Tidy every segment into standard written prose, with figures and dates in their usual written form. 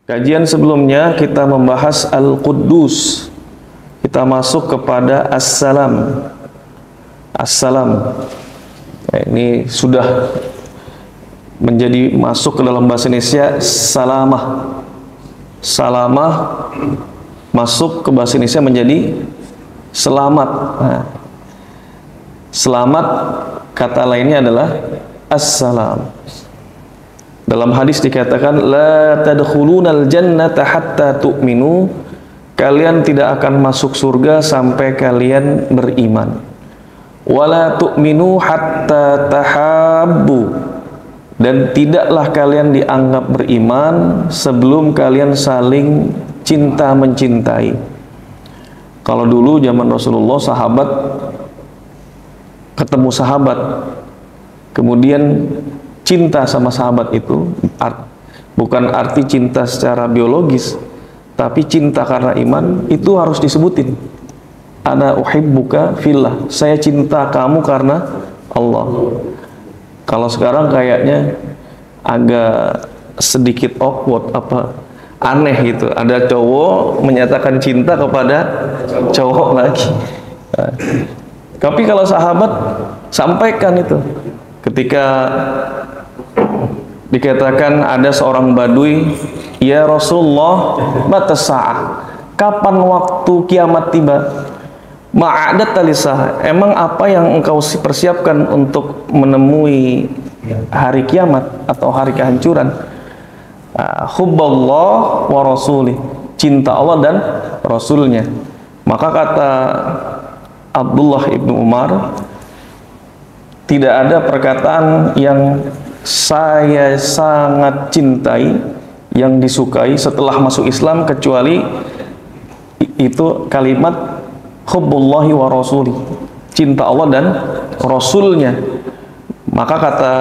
Kajian sebelumnya kita membahas Al-Quddus. Kita masuk kepada As-Salam. As-Salam. Ini sudah menjadi masuk ke dalam bahasa Indonesia salamah. Salamah masuk ke bahasa Indonesia menjadi selamat. Nah, selamat kata lainnya adalah As-Salam. Dalam hadis dikatakan la tadkhulunal jannata hatta tu'minu, kalian tidak akan masuk surga sampai kalian beriman. Wala tu'minu hatta tahabbu, dan tidaklah kalian dianggap beriman sebelum kalian saling cinta mencintai. Kalau dulu zaman Rasulullah, sahabat ketemu sahabat kemudian cinta sama sahabat itu, bukan arti cinta secara biologis, tapi cinta karena iman, itu harus disebutin. Ana uhibbuka fillah, saya cinta kamu karena Allah. Kalau sekarang kayaknya agak sedikit awkward, aneh gitu. Ada cowok menyatakan cinta kepada cowok lagi. Nah, tapi kalau sahabat sampaikan itu. Ketika dikatakan ada seorang badui, ya Rasulullah, batas sa'ah, kapan waktu kiamat tiba? Ma'adat talisah, emang apa yang engkau persiapkan untuk menemui hari kiamat atau hari kehancuran? Hubballah wa rasulih, cinta Allah dan Rasulnya. Maka kata Abdullah ibnu Umar, tidak ada perkataan yang saya sangat cintai, yang disukai setelah masuk Islam kecuali itu kalimat hubbullahi wa rasuli, cinta Allah dan Rasulnya. Maka kata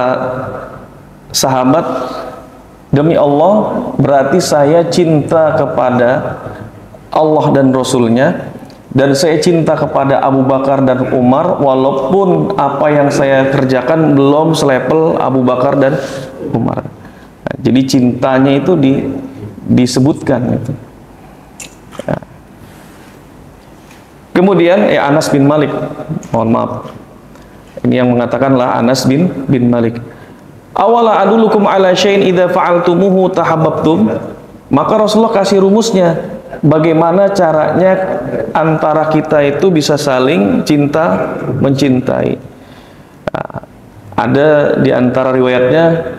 sahabat, demi Allah, berarti saya cinta kepada Allah dan Rasulnya, dan saya cinta kepada Abu Bakar dan Umar, walaupun apa yang saya kerjakan belum selevel Abu Bakar dan Umar. Nah, jadi cintanya itu disebutkan itu. Nah. Kemudian Anas bin Malik, mohon maaf, ini yang mengatakanlah Anas bin Malik. Awala adulukum ala syai'in idza fa'altumuhu tahabbtum. Maka Rasulullah kasih rumusnya, bagaimana caranya antara kita itu bisa saling cinta mencintai. Nah, ada di antara riwayatnya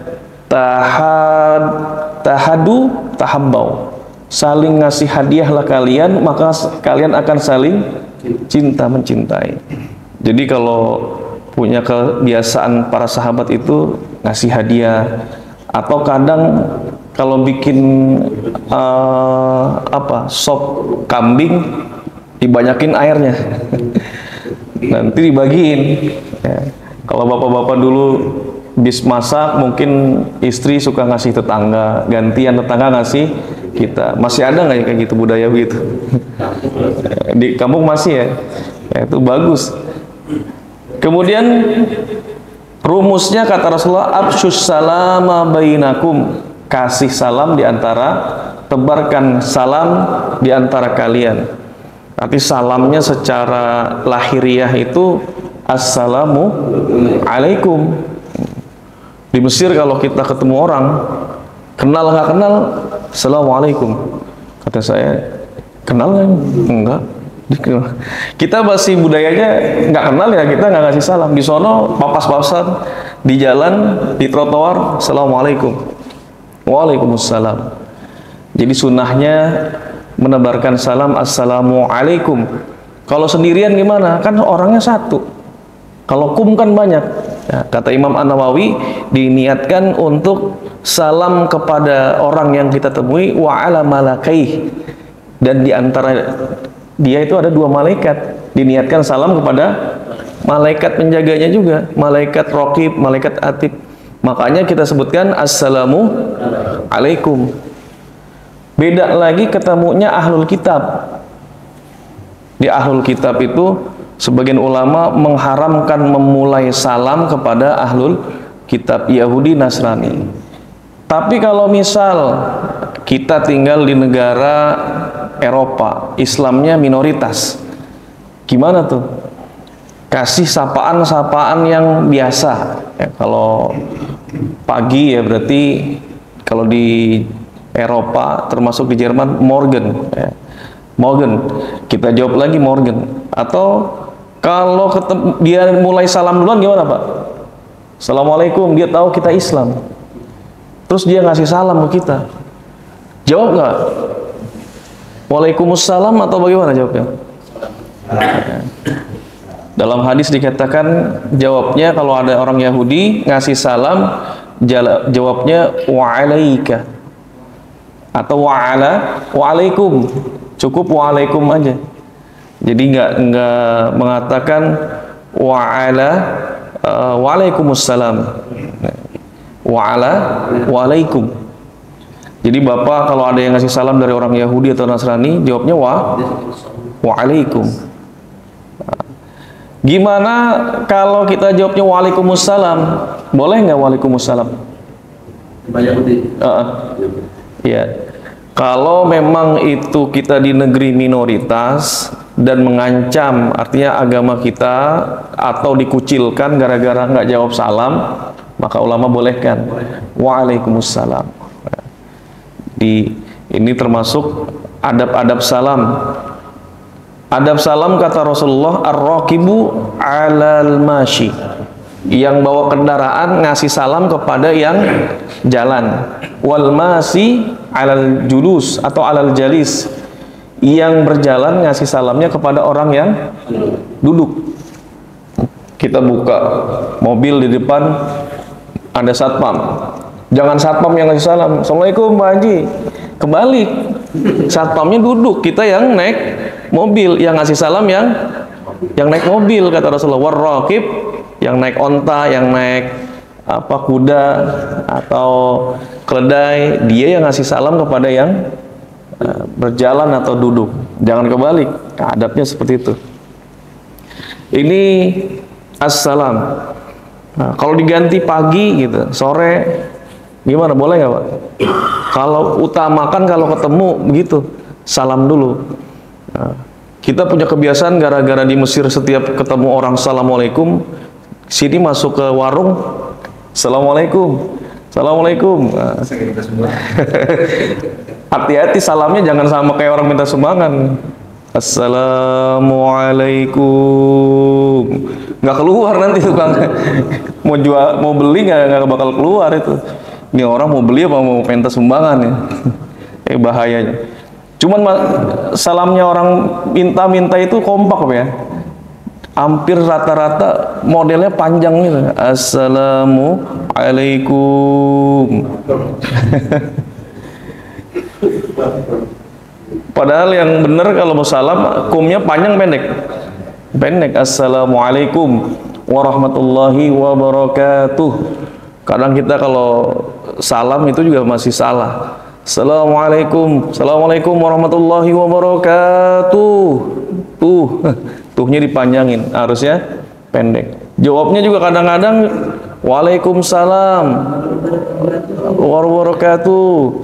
tahadu tahabbau, saling ngasih hadiahlah kalian, maka kalian akan saling cinta mencintai. Jadi kalau punya kebiasaan para sahabat itu ngasih hadiah, atau kadang kalau bikin sop kambing dibanyakin airnya nanti dibagiin ya. Kalau bapak-bapak dulu bis masak, mungkin istri suka ngasih tetangga, gantian tetangga ngasih kita. Masih ada nggak ya kayak gitu, budaya begitu? Di kampung masih ya, itu bagus. Kemudian rumusnya kata Rasulullah, absyus salama bainakum, kasih salam di antara, tebarkan salam di antara kalian. Tapi salamnya secara lahiriah itu assalamu alaikum. Di Mesir kalau kita ketemu orang, kenal nggak kenal, assalamualaikum. Kata saya, kenal nggak? Enggak. Kita masih budayanya nggak kenal ya, kita nggak ngasih salam. Di sono papas-papasan di jalan, di trotoar, assalamualaikum, waalaikumsalam. Jadi sunnahnya menebarkan salam assalamualaikum. Kalau sendirian gimana? Kan orangnya satu. Kalau kum kan banyak. Ya, kata Imam An-Nawawi, diniatkan untuk salam kepada orang yang kita temui wa ala malakaih, dan di antara dia itu ada 2 malaikat. Diniatkan salam kepada malaikat penjaganya juga, malaikat raqib, malaikat atib. Makanya kita sebutkan assalamu alaikum. Beda lagi ketemunya ahlul kitab. Di ahlul kitab itu sebagian ulama mengharamkan memulai salam kepada ahlul kitab Yahudi Nasrani. Tapi kalau misal kita tinggal di negara Eropa, Islamnya minoritas. Gimana tuh? Kasih sapaan-sapaan yang biasa. Ya, kalau pagi ya berarti kalau di Eropa termasuk di Jerman Morgen. Ya. Morgen. Kita jawab lagi Morgen. Atau kalau dia mulai salam duluan gimana Pak? Assalamualaikum, dia tahu kita Islam. Terus dia ngasih salam ke kita. Jawab nggak? Waalaikumsalam atau bagaimana jawabnya? Dalam hadis dikatakan jawabnya kalau ada orang Yahudi ngasih salam jawabnya wa'alaika atau wa'alaikum, cukup wa'alaikum aja. Jadi nggak mengatakan wa'alaikumussalam, wa'alaikum. Jadi Bapak kalau ada yang ngasih salam dari orang Yahudi atau Nasrani jawabnya wa'alaikum. Gimana kalau kita jawabnya waalaikumsalam? Boleh nggak waalaikumsalam? Ya. Kalau memang itu kita di negeri minoritas dan mengancam, artinya agama kita atau dikucilkan gara-gara nggak jawab salam, maka ulama bolehkan waalaikumsalam. Ini termasuk adab-adab salam. Adab salam kata Rasulullah, ar-raqibu 'alal mashi. Yang bawa kendaraan ngasih salam kepada yang jalan. Wal masi 'alal julus atau 'alal jalis. Yang berjalan ngasih salamnya kepada orang yang duduk. Kita buka mobil di depan ada satpam. Jangan satpam yang ngasih salam. Assalamualaikum Pak Haji. Kebalik. Satpamnya duduk, kita yang naik mobil, yang ngasih salam yang naik mobil kata Rasulullah. Warraqib yang naik onta, yang naik kuda atau keledai, dia yang ngasih salam kepada yang berjalan atau duduk. Jangan kebalik. Adabnya seperti itu. Ini assalam. Nah, kalau diganti pagi gitu, sore gimana, boleh nggak Pak? Kalau utamakan kalau ketemu begitu salam dulu. Nah, kita punya kebiasaan gara-gara di Mesir setiap ketemu orang assalamualaikum, sini masuk ke warung assalamualaikum, assalamualaikum. Nah, hati-hati salamnya jangan sama kayak orang minta sumbangan. Assalamualaikum, nggak keluar nanti tukang mau beli nggak bakal keluar itu. Ini orang mau beli apa mau minta sumbangan ya? Bahayanya. Cuman salamnya orang minta itu kompak ya. Hampir rata-rata modelnya panjang gitu. Assalamualaikum. Padahal yang benar kalau mau salam kumnya panjang pendek. Pendek. Assalamualaikum warahmatullahi wabarakatuh. Kadang kita kalau salam itu juga masih salah. Assalamualaikum, assalamualaikum warahmatullahi wabarakatuh. Tuhnya dipanjangin, harusnya pendek. Jawabnya juga kadang-kadang waalaikumsalam warahmatullahi wabarakatuh.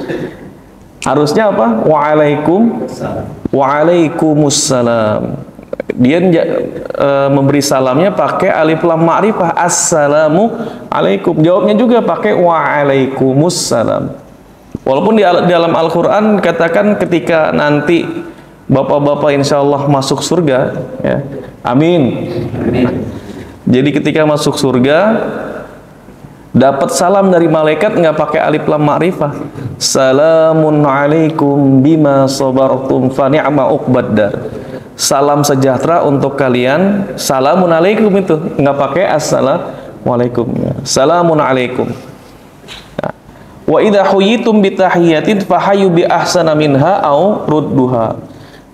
Harusnya apa? Waalaikumsalam. Dia memberi salamnya pakai alif lam ma'rifah, assalamu alaikum. Jawabnya juga pakai waalaikumsalam. Walaupun di dalam Al-Quran katakan ketika nanti bapak-bapak insya Allah masuk surga, ya, amin. Jadi ketika masuk surga dapat salam dari malaikat nggak pakai alif lam ma'rifah, salamun alaikum bima sabartum fa ni'ma uqbaddar. Salam sejahtera untuk kalian, salamun alaikum itu nggak pakai assalamualaikum, salamun alaikum. Wa idza huyitum bi tahiyatin fahayyu bi ahsana minha au rudduha.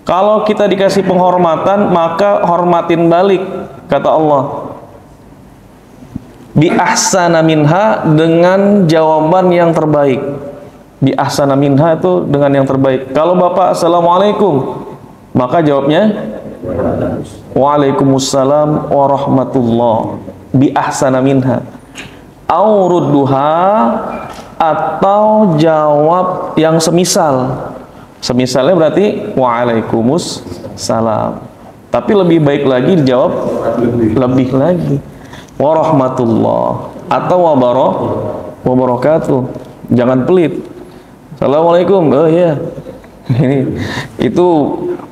Kalau kita dikasih penghormatan maka hormatin balik kata Allah. Bi ahsana minha, dengan jawaban yang terbaik. Bi ahsana minha itu dengan yang terbaik. Kalau Bapak assalamualaikum, maka jawabnya waalaikumsalam warahmatullah bi ahsana minha. Au rudduha, atau jawab yang semisal. Semisalnya berarti waalaikumsalam. Tapi lebih baik lagi dijawab lebih lagi warahmatullah atau wabarakatuh. Jangan pelit. Assalamualaikum. Oh iya. Itu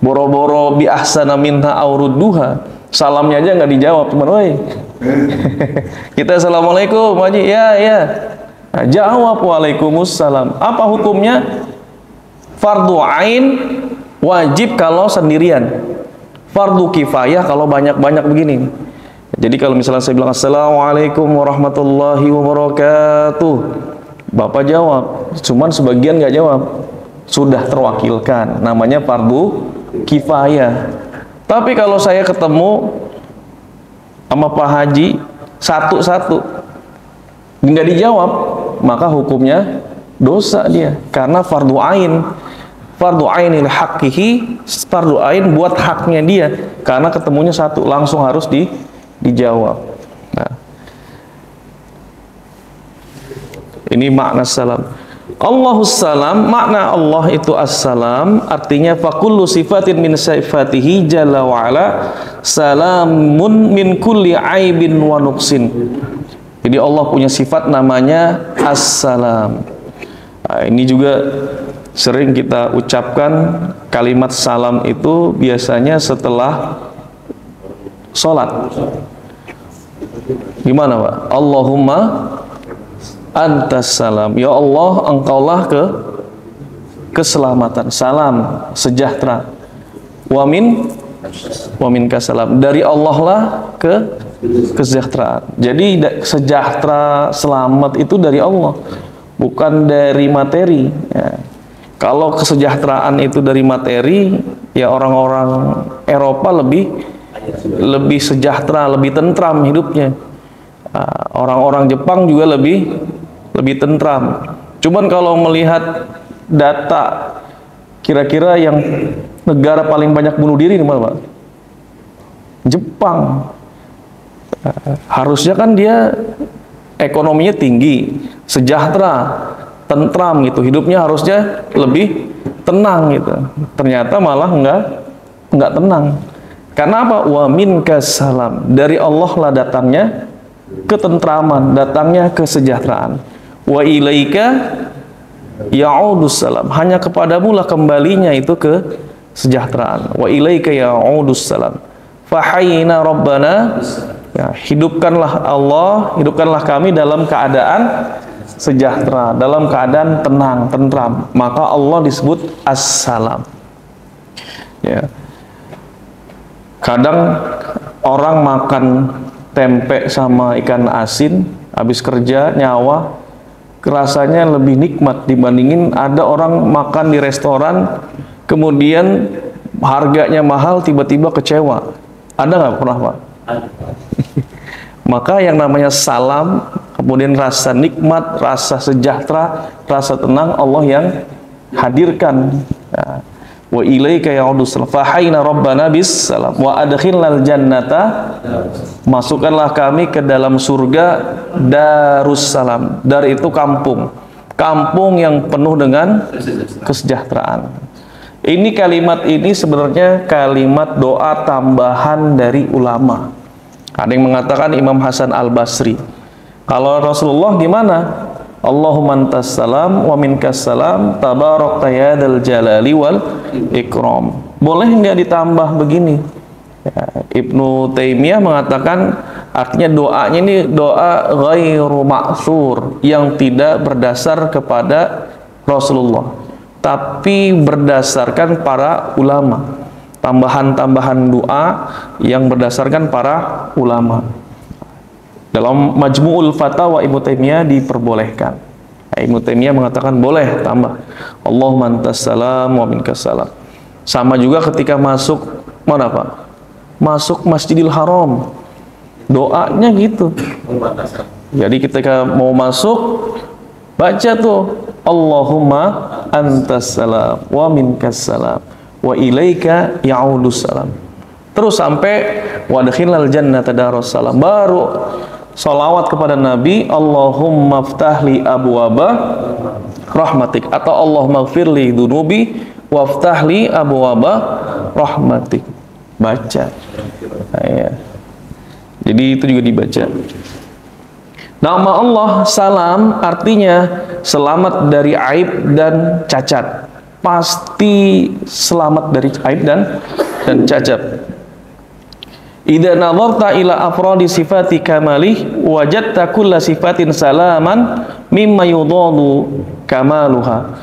boro-boro bi ahsana minha aurudduha. Salamnya aja nggak dijawab, cuman woi. Kita assalamualaikum, Haji. Ya, ya. Nah, jawab waalaikumsalam. Apa hukumnya? Fardu ain wajib kalau sendirian. Fardu kifayah kalau banyak-banyak begini. Jadi kalau misalnya saya bilang assalamualaikum warahmatullahi wabarakatuh, Bapak jawab, cuman sebagian nggak jawab, sudah terwakilkan, namanya fardu kifayah. Tapi kalau saya ketemu sama Pak Haji satu-satu nggak dijawab, maka hukumnya dosa dia, karena fardu ain. Fardu ainil haqqihi, fardu ain buat haknya dia, karena ketemunya satu, langsung harus dijawab. Nah, ini makna salam. Allahus salam, makna Allah itu assalam, artinya fakullu sifatin min sifatihi jalla wa ala salamun min kulli aibin wa nuqsin. Jadi Allah punya sifat namanya assalam. Nah, ini juga sering kita ucapkan kalimat salam itu biasanya setelah sholat. Gimana Pak? Allahumma antas salam. Ya Allah, engkaulah keselamatan. Salam, sejahtera. Wamin kasalam. Dari Allah lah kesejahteraan. Jadi sejahtera, selamat itu dari Allah, bukan dari materi. Ya. Kalau kesejahteraan itu dari materi, ya orang-orang Eropa lebih sejahtera, lebih tentram hidupnya. Orang-orang Jepang juga lebih tentram. Cuman kalau melihat data, kira-kira yang negara paling banyak bunuh diri di mana, Pak? Jepang. Harusnya kan dia ekonominya tinggi, sejahtera, tentram gitu, hidupnya harusnya lebih tenang gitu. Ternyata malah enggak tenang. Karena apa? Wa minkas salam. Dari Allah lah datangnya ketentraman, datangnya kesejahteraan. Wa ilaika ya'udus salam. Hanya kepadamu lah kembalinya itu kesejahteraan. Wa ilaika ya'udus salam. Fahayna rabbana, ya, hidupkanlah Allah, hidupkanlah kami dalam keadaan sejahtera, dalam keadaan tenang, tentram. Maka Allah disebut as-salam. Ya. Kadang orang makan tempe sama ikan asin, habis kerja nyawa, rasanya lebih nikmat dibandingin ada orang makan di restoran, kemudian harganya mahal, tiba-tiba kecewa. Ada nggak pernah, Pak? Maka yang namanya salam, kemudian rasa nikmat, rasa sejahtera, rasa tenang, Allah yang hadirkan. Ya. Wa ilaika ya'udus salam. Fa hayna rabbana bis salam wa adkhilnal jannata, masukkanlah kami ke dalam surga Darussalam. Dar itu kampung, kampung yang penuh dengan kesejahteraan. Ini kalimat ini sebenarnya kalimat doa tambahan dari ulama. Ada yang mengatakan Imam Hasan Al-Basri. Kalau Rasulullah gimana? Allahumma antas salam wa minkas salam tabarakta ya dzal jalali wal ikram. Boleh nggak ditambah begini? Ya, Ibnu Taimiyah mengatakan artinya doanya ini doa ghairu ma'thur, yang tidak berdasar kepada Rasulullah, tapi berdasarkan para ulama. Tambahan-tambahan doa yang berdasarkan para ulama. Dalam Majmu'ul Fatawa Ibnu Taimiyah diperbolehkan. Ibnu Taimiyah mengatakan boleh tambah Allahumma antas salam wa minkas salam. Sama juga ketika masuk mana, Pak? Masuk Masjidil Haram. Doanya gitu. Jadi ketika mau masuk, baca tuh Allahumma antas salam wa minkas salam wa ilaika ya'udus salam. Terus sampai wa adkhilnal jannata darussalam. Baru Sholawat kepada Nabi, Allahumma ftahli abwaba rahmatik, atau Allahumma gfirli dunubi waftahli abwaba rahmatik. Baca. Nah, ya. Jadi itu juga dibaca. Nama Allah Salam artinya selamat dari aib dan cacat. Pasti selamat dari aib dan cacat. Idza nazarta ila afradi sifati kamalih wajadta kulla sifatin salaman mimma yudadu kamaluha.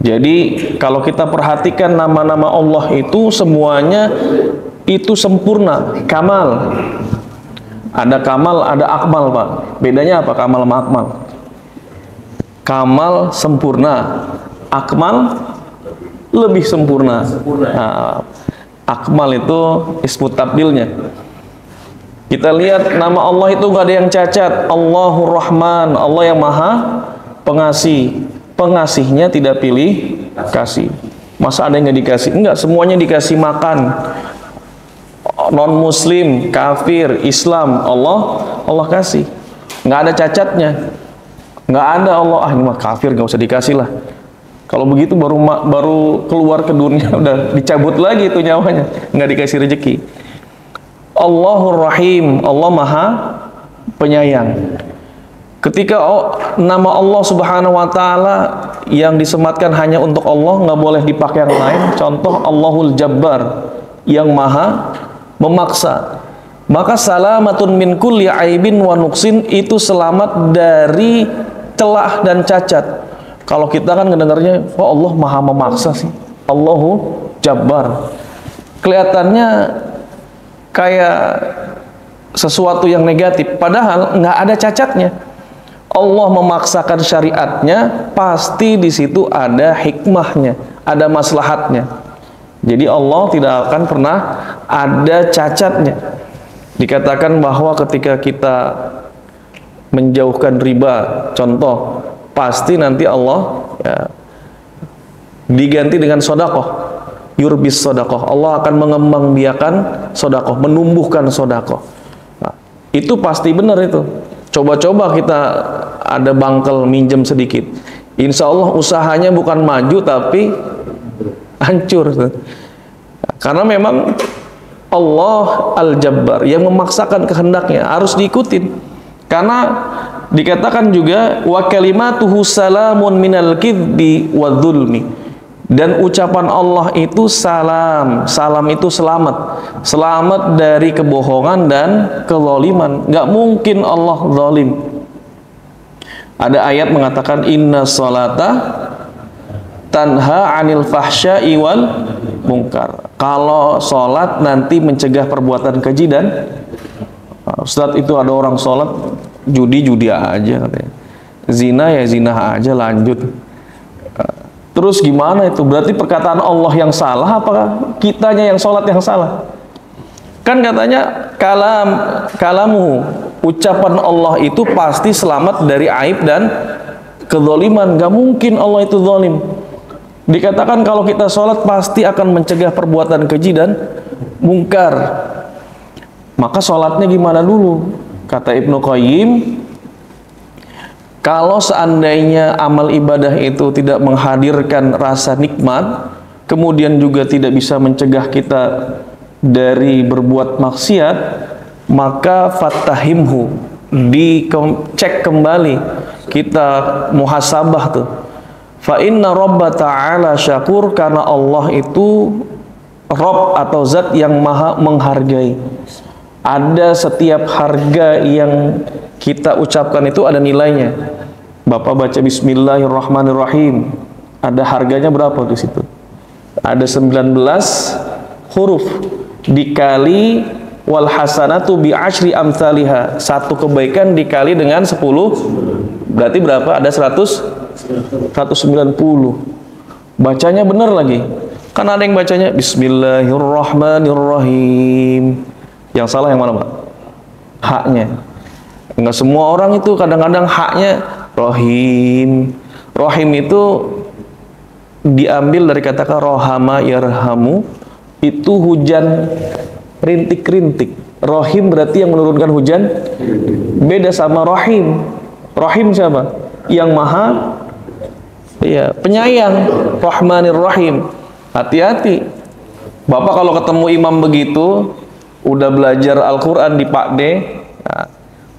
Jadi kalau kita perhatikan nama-nama Allah itu semuanya itu sempurna, kamal. Ada kamal, ada akmal, Pak. Bedanya apa kamal sama akmal? Kamal sempurna, akmal lebih sempurna. Nah, akmal itu ismu tabdilnya. Kita lihat nama Allah itu nggak ada yang cacat. Allahur Rahman, Allah yang maha pengasih. Pengasihnya tidak pilih kasih. Masa ada yang nggak dikasih? Enggak, semuanya dikasih makan. Non Muslim, kafir, Islam, Allah kasih. Nggak ada cacatnya. Nggak ada Allah, ini mah kafir, nggak usah dikasih lah. Kalau begitu baru keluar ke dunia udah dicabut lagi itu nyawanya, nggak dikasih rezeki. Allahur Rahim, Allah maha penyayang. Ketika nama Allah Subhanahu wa Ta'ala yang disematkan hanya untuk Allah, nggak boleh dipakai yang lain. Contoh Allahul Jabbar, yang maha memaksa. Maka salamatun min kulli aibin wa nuqsin, itu selamat dari celah dan cacat. Kalau kita kan ngedengarnya, oh Allah maha memaksa sih, Allahu Jabbar. Kelihatannya kayak sesuatu yang negatif, padahal nggak ada cacatnya. Allah memaksakan syariatnya, pasti di situ ada hikmahnya, ada maslahatnya. Jadi Allah tidak akan pernah ada cacatnya. Dikatakan bahwa ketika kita menjauhkan riba, contoh, pasti nanti Allah ya, diganti dengan sodakoh. Yurbis sodakoh, Allah akan mengembangbiakan sodakoh, menumbuhkan sodakoh. Nah, itu pasti benar itu. Coba-coba kita ada bangkel minjem sedikit, insya Allah usahanya bukan maju tapi hancur. Karena memang Allah Al-Jabbar yang memaksakan kehendaknya, harus diikutin. Karena dikatakan juga wa kalimatuhu salamun minal kidbi wa dzulmi. Dan ucapan Allah itu salam. Salam itu selamat. Selamat dari kebohongan dan kezaliman. Nggak mungkin Allah zalim. Ada ayat mengatakan inna sholata tanha 'anil fahsya'i wal munkar. Kalau sholat nanti mencegah perbuatan keji dan Ustaz, itu ada orang sholat judi aja katanya. Zina ya zina aja lanjut. Terus gimana itu? Berarti perkataan Allah yang salah apa kitanya yang sholat yang salah? Kan katanya kalamu, ucapan Allah itu pasti selamat dari aib dan kezaliman. Gak mungkin Allah itu zalim. Dikatakan kalau kita sholat pasti akan mencegah perbuatan keji dan mungkar. Maka sholatnya gimana dulu? Kata Ibnu Qayyim, kalau seandainya amal ibadah itu tidak menghadirkan rasa nikmat, kemudian juga tidak bisa mencegah kita dari berbuat maksiat, maka fatahimhu, dicek kembali, kita muhasabah tuh. Fa inna Rabba ta'ala syakur, karena Allah itu Rabb atau zat yang maha menghargai. Ada setiap harga yang kita ucapkan itu ada nilainya. Bapak baca Bismillahirrahmanirrahim, ada harganya berapa di situ? Ada 19 huruf, dikali wal hasanatu bi asyri amsalihha, satu kebaikan dikali dengan 10, berarti berapa? Ada 190. Bacanya benar lagi. Kan ada yang bacanya Bismillahirrahmanirrahim. Yang salah yang mana, Pak? Haknya. Enggak semua orang itu, kadang-kadang haknya Rohim. Rohim itu diambil dari kata rohama yarhamu, itu hujan rintik-rintik. Rohim berarti yang menurunkan hujan Beda sama Rahim. Rahim siapa? Yang maha penyayang, Rahmanir Rahim. Hati-hati. Bapak kalau ketemu imam begitu, udah belajar Al-Quran di Pak D,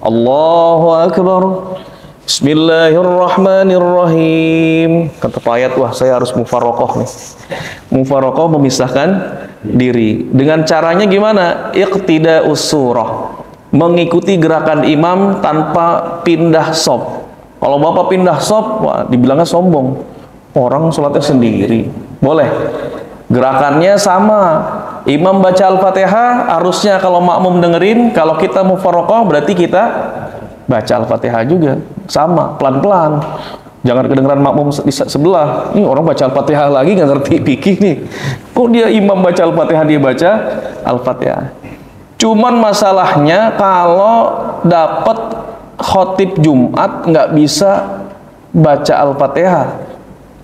Allahu Akbar, Bismillahirrahmanirrahim. Kata Pak Ayat, wah saya harus mufarokoh nih. Mufarokoh memisahkan diri. Dengan caranya gimana? Iqtida'us surah. Mengikuti gerakan imam tanpa pindah sop. Kalau bapak pindah sop, wah dibilangnya sombong. Orang sholatnya sendiri. Boleh. Gerakannya sama. Imam baca Al-Fatihah, harusnya kalau makmum dengerin, kalau kita mufarokoh berarti kita baca Al-Fatihah juga. Sama, pelan-pelan. Jangan kedengeran makmum di sebelah. Ini orang baca Al-Fatihah lagi nggak ngerti fikih nih. Kok dia imam baca Al-Fatihah, dia baca Al-Fatihah. Cuman masalahnya kalau dapat khotib Jumat nggak bisa baca Al-Fatihah.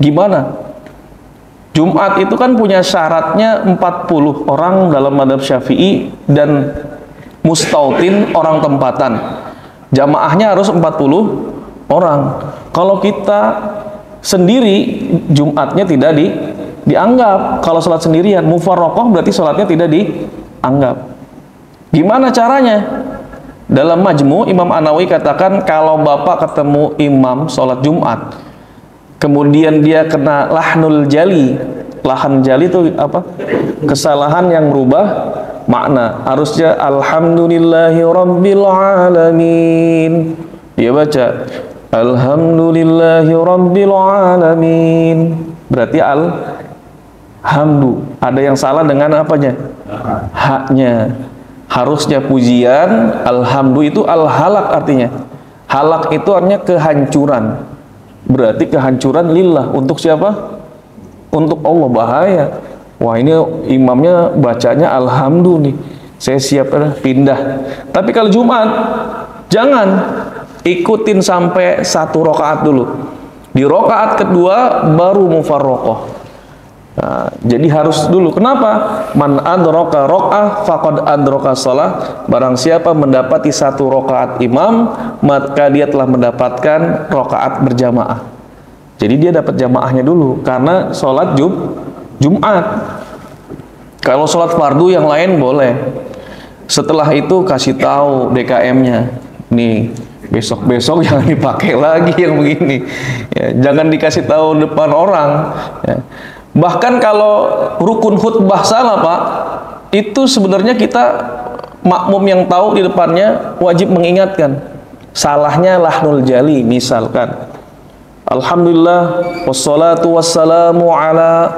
Gimana? Jumat itu kan punya syaratnya 40 orang dalam mazhab Syafi'i dan mustautin orang tempatan. Jamaahnya harus 40 orang. Kalau kita sendiri, Jumatnya tidak dianggap. Kalau sholat sendirian, mufarroqoh berarti sholatnya tidak dianggap. Gimana caranya? Dalam Majmu, Imam An-Nawawi katakan kalau bapak ketemu imam sholat Jumat, kemudian dia kena lahnul jali. Lahan jali itu apa? Kesalahan yang merubah makna. Harusnya alhamdulillahi rabbil alamin. Dia baca alhamdulillahi rabbil alamin. Berarti alhamdu. Ada yang salah dengan apanya? Haknya. Harusnya pujian, alhamdu itu al-halak artinya. Halak itu artinya kehancuran. Berarti kehancuran lillah. Untuk siapa? Untuk Allah. Bahaya. Wah, ini imamnya bacanya alhamdu nih. Saya siap pindah. Tapi kalau Jumat, jangan ikutin sampai 1 rakaat dulu. Di rakaat kedua baru mufarroqoh. Nah, jadi harus dulu. Kenapa? Man adraka raq'ah faqad adraka shalah. Barang siapa mendapati 1 rakaat imam, maka dia telah mendapatkan rakaat berjamaah. Jadi dia dapat jamaahnya dulu karena sholat Jumat. Kalau sholat fardu yang lain boleh. Setelah itu kasih tahu DKM-nya. Nih, besok-besok jangan dipakai lagi yang begini. Ya, jangan dikasih tahu depan orang. Ya. Bahkan kalau rukun khutbah salah Pak, itu sebenarnya kita makmum yang tahu di depannya wajib mengingatkan. Salahnya lahnul jali misalkan. Alhamdulillah wassalatu wassalamu ala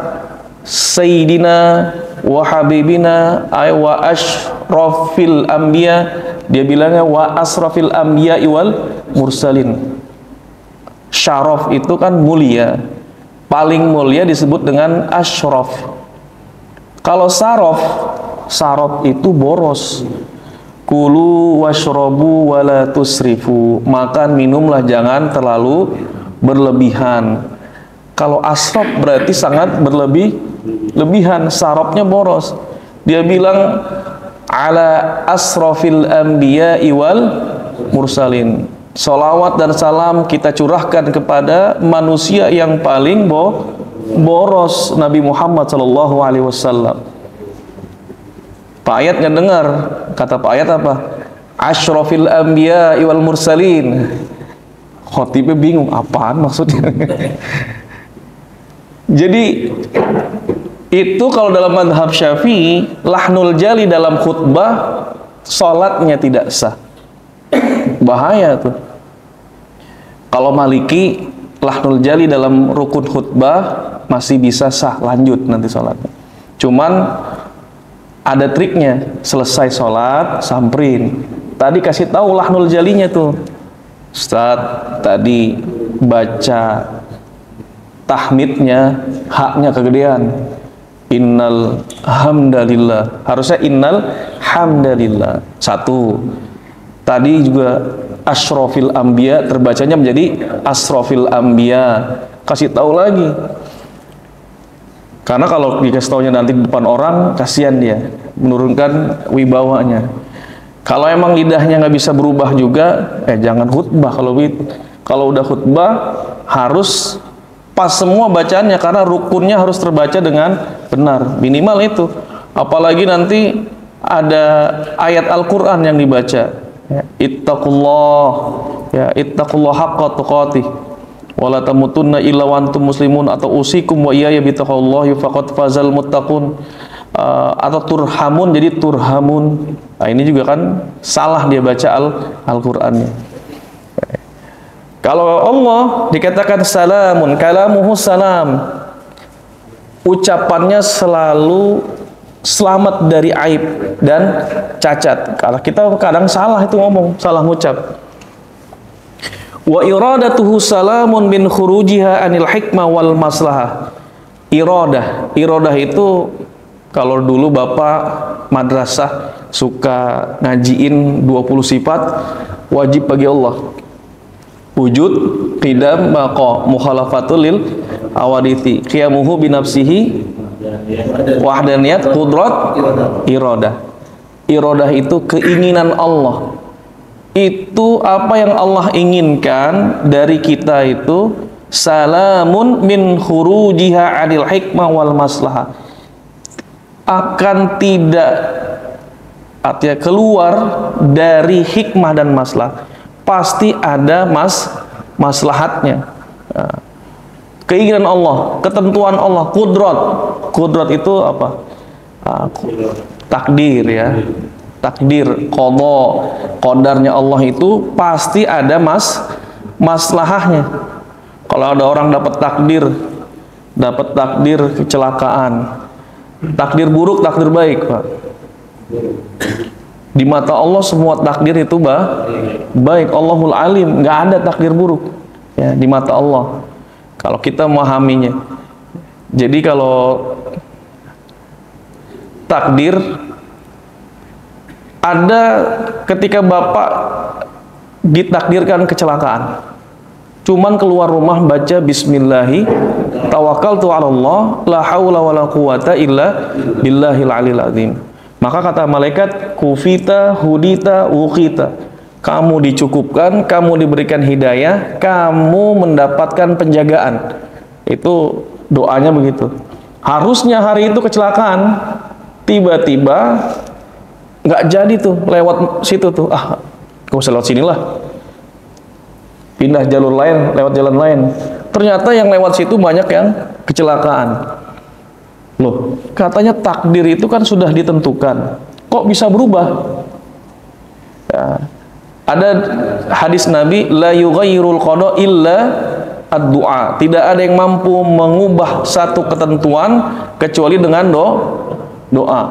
sayyidina wa habibina wa ashrafil anbiya. Dia bilangnya wa asrafil anbiya wal mursalin. Syaraf itu kan mulia. Paling mulia disebut dengan asyraf. Kalau saraf itu boros. Kulu washrobu wala tusrifu. Makan minumlah jangan terlalu berlebihan. Kalau asraf berarti sangat berlebihan. Sarafnya boros. Dia bilang ala asrafil anbiya'i wal mursalin. Salawat dan salam kita curahkan kepada manusia yang paling boros, Nabi Muhammad sallallahu alaihi wasallam. Pak Ayat nggak dengar, kata Pak Ayat apa? Asyrafil anbiya wal mursalin. Khotibnya bingung, apaan maksudnya? Jadi itu kalau dalam mazhab Syafi'i, lahnul jali dalam khutbah salatnya tidak sah. Bahaya tuh. Kalau Maliki, lahnul jali dalam rukun khutbah masih bisa sah, lanjut nanti sholatnya. Cuman ada triknya, selesai sholat samperin. Tadi kasih tahu lahnul jalinya tuh, Ustaz tadi baca tahmidnya haknya kegedean. Innal hamdalillah, harusnya innal hamdalillah. 1. Tadi juga asyrafil anbiya terbacanya menjadi asrafil anbiya. Kasih tahu lagi. Karena kalau dikasih taunya nanti di depan orang, kasihan dia, menurunkan wibawanya. Kalau emang lidahnya nggak bisa berubah juga, jangan khutbah. Kalau udah khutbah harus pas semua bacaannya, karena rukunnya harus terbaca dengan benar, minimal itu. Apalagi nanti ada ayat Al-Quran yang dibaca, ittaqullah, ittaqullah haqqa tuqatih wala tamutunna illa wa antum muslimun, atau usikum wa iyaya bitaqwallahi faqad fazal muttaqun, atau turhamun jadi turhamun. Nah, ini juga kan salah dia baca Al-Qur'annya. Kalau Allah dikatakan salamun, kalamuhu salam, ucapannya selalu selamat dari aib dan cacat. Kalau kita kadang salah itu ngomong, salah ngucap. Wa iradatuhu salamun min khurujiha anil hikmah wal maslahah. Iradah itu kalau dulu Bapak madrasah suka ngajiin 20 sifat wajib bagi Allah. Wujud, qidam, baqa, mukhalafatul lil awadithi, qiyamuhu binafsihi, wahdaniyat, qudrat, iradah. Iradah itu keinginan Allah. Itu apa yang Allah inginkan dari kita itu salamun min khurujiha adil hikmah wal maslahah. Akan tidak, artinya keluar dari hikmah dan maslahah. Pasti ada maslahatnya. Keinginan Allah, ketentuan Allah, kudrat itu apa? Takdir ya. Takdir, qada, qadarnya Allah itu pasti ada maslahahnya. Kalau ada orang dapat takdir kecelakaan, takdir buruk, takdir baik, Pak. Di mata Allah semua takdir itu baik. Allahul alim, nggak ada takdir buruk ya di mata Allah kalau kita memahaminya. Jadi kalau takdir ada ketika Bapak ditakdirkan kecelakaan, cuman keluar rumah baca bismillahi tawakkaltu 'ala Allah la haula wala quwata illa billahil aliyil azim. Maka kata malaikat, kufita, hudita, wuqita. Kamu dicukupkan, kamu diberikan hidayah, kamu mendapatkan penjagaan. Itu doanya begitu. Harusnya hari itu kecelakaan, tiba-tiba nggak jadi tuh lewat situ tuh. Gak usah lewat sinilah. Pindah jalur lain, lewat jalan lain. Ternyata yang lewat situ banyak yang kecelakaan. Loh, katanya takdir itu kan sudah ditentukan. Kok bisa berubah? Ya. Ada hadis Nabi, la yughayyirul qada illa ad-du'a. Tidak ada yang mampu mengubah satu ketentuan kecuali dengan doa.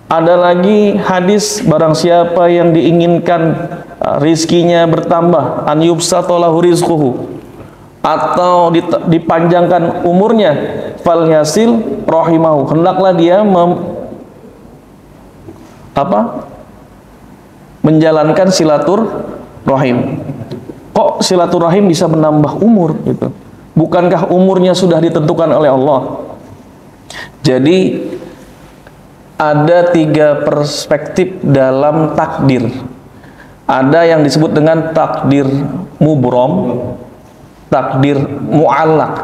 Ada lagi hadis, barang siapa yang diinginkan rizkinya bertambah, an yubsatalahu rizquhu, atau dipanjangkan umurnya, fal yasil rahimahu, hendaklah dia menjalankan silaturahim. Kok silaturahim bisa menambah umur gitu? Bukankah umurnya sudah ditentukan oleh Allah? Jadi ada 3 perspektif dalam takdir. Ada yang disebut dengan takdir mubrom, takdir mu'allaq.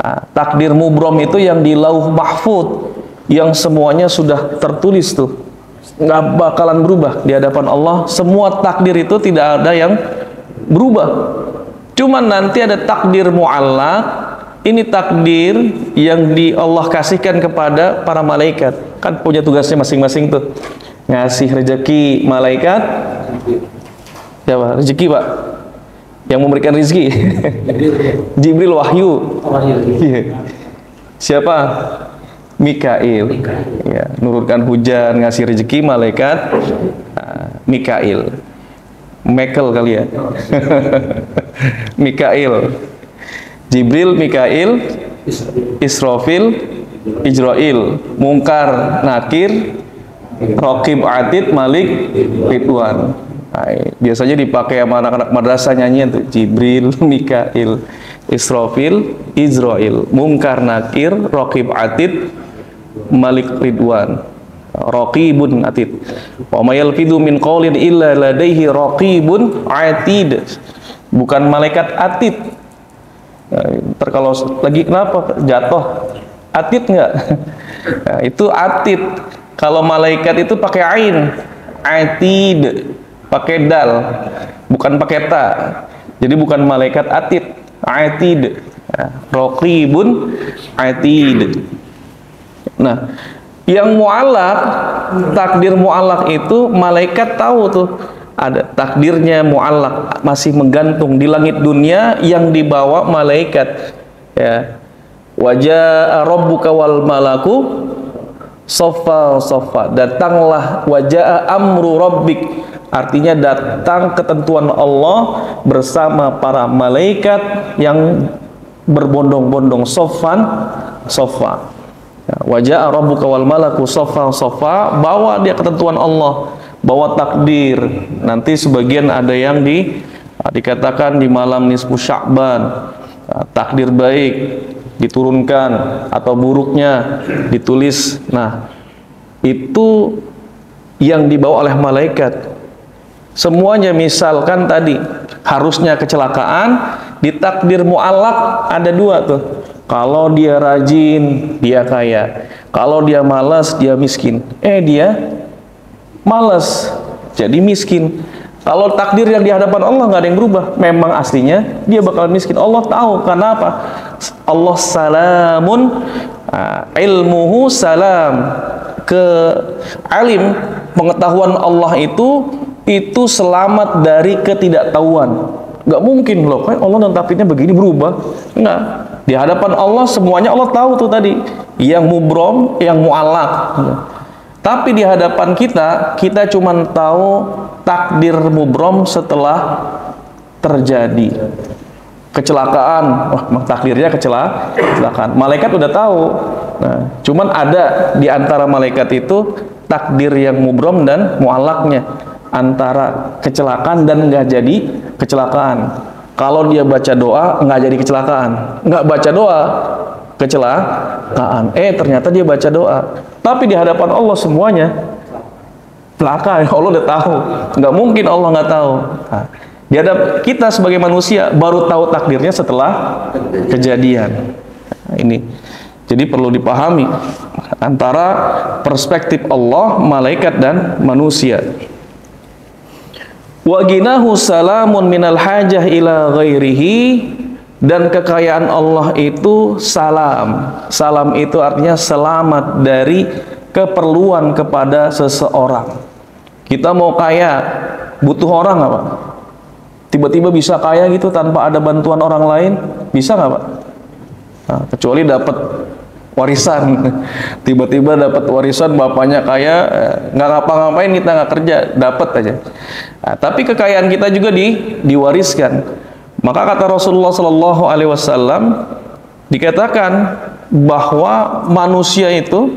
Nah, takdir mubrom itu yang di lauh mahfud, yang semuanya sudah tertulis tuh, nggak bakalan berubah di hadapan Allah. Semua takdir itu tidak ada yang berubah. Cuman nanti ada takdir mu'allaq. Ini takdir yang Allah kasihkan kepada para malaikat. Kan punya tugasnya masing-masing tuh. Ngasih rezeki malaikat. Siapa? Rezeki, Pak. Yang memberikan rezeki. Jibril wahyu. Siapa? Mikail. Ya, nurunkan hujan, ngasih rezeki malaikat. Mikail. Michael kali ya. Mikail. Jibril, Mikail, Israfil, Ijrail, Mungkar, Nakir, Raqib, Atid, Malik, Ridwan. Nah, biasanya dipakai sama anak-anak madrasah nyanyian tuh. Jibril, Mikail, Israfil, Ijrail, Mungkar, Nakir, Raqib, Atid, Malik, Ridwan. Raqibun atid. Wa may yalfidu min qaulin illa ladaihi raqibun atid. Bukan malaikat atid. Ntar kalau lagi kenapa jatuh atid enggak? Nah, itu atid. Kalau malaikat itu pakai ain, atid, pakai dal, bukan pakai ta. Jadi bukan malaikat atid, atid. Raqibun atid. Nah, yang mu'allaq, takdir mu'allaq itu malaikat tahu tuh ada takdirnya mu'allaq, masih menggantung di langit dunia yang dibawa malaikat. Ya. Wajaa rabbuka wal malaku soffa soffa. Datanglah wajaa amru rabbik, artinya datang ketentuan Allah bersama para malaikat yang berbondong-bondong, soffan soffa. Wajah rabbuka wal malaku soffa soffa, bawa dia ketentuan Allah, bawa takdir. Nanti sebagian ada yang dikatakan di malam nisfu Sya'ban, takdir baik diturunkan atau buruknya ditulis. Nah, itu yang dibawa oleh malaikat. Semuanya, misalkan tadi harusnya kecelakaan, di takdir mu'allaq ada dua tuh. Kalau dia rajin, dia kaya. Kalau dia malas, dia miskin. Dia malas, jadi miskin. Kalau takdir yang di hadapan Allah nggak ada yang berubah. Memang aslinya dia bakal miskin. Allah tahu. Karena apa? Allah salamun, ilmuhu salam. Alim, pengetahuan Allah itu selamat dari ketidaktahuan. Nggak mungkin loh, kan Allah dan takdirnya begini berubah. Enggak. Di hadapan Allah semuanya Allah tahu tuh tadi, yang mubrom, yang mu'allaq. Tapi di hadapan kita cuma tahu takdir mubrom setelah terjadi kecelakaan. Wah, takdirnya kecelakaan. Malaikat udah tahu. Nah, cuman ada di antara malaikat itu takdir yang mubrom dan mu'allaqnya, antara kecelakaan dan nggak jadi kecelakaan. Kalau dia baca doa nggak jadi kecelakaan, nggak baca doa kecelakaan. Ternyata dia baca doa. Tapi di hadapan Allah semuanya celaka. Allah udah tahu. Nggak mungkin Allah nggak tahu. Nah, di hadapan kita sebagai manusia baru tahu takdirnya setelah kejadian. Nah, ini jadi perlu dipahami antara perspektif Allah, malaikat dan manusia. Wa ginahu salamun minal hajah ila ghairihi, dan kekayaan Allah itu salam. Salam itu artinya selamat dari keperluan kepada seseorang. Kita mau kaya, butuh orang apa? Tiba-tiba bisa kaya gitu tanpa ada bantuan orang lain, bisa nggak Pak? Nah, kecuali dapat warisan. Tiba-tiba dapat warisan, bapaknya kaya, nggak ngapa-ngapain, kita nggak kerja, dapat aja. Nah, tapi kekayaan kita juga diwariskan. Maka kata Rasulullah Shallallahu Alaihi Wasallam, dikatakan bahwa manusia itu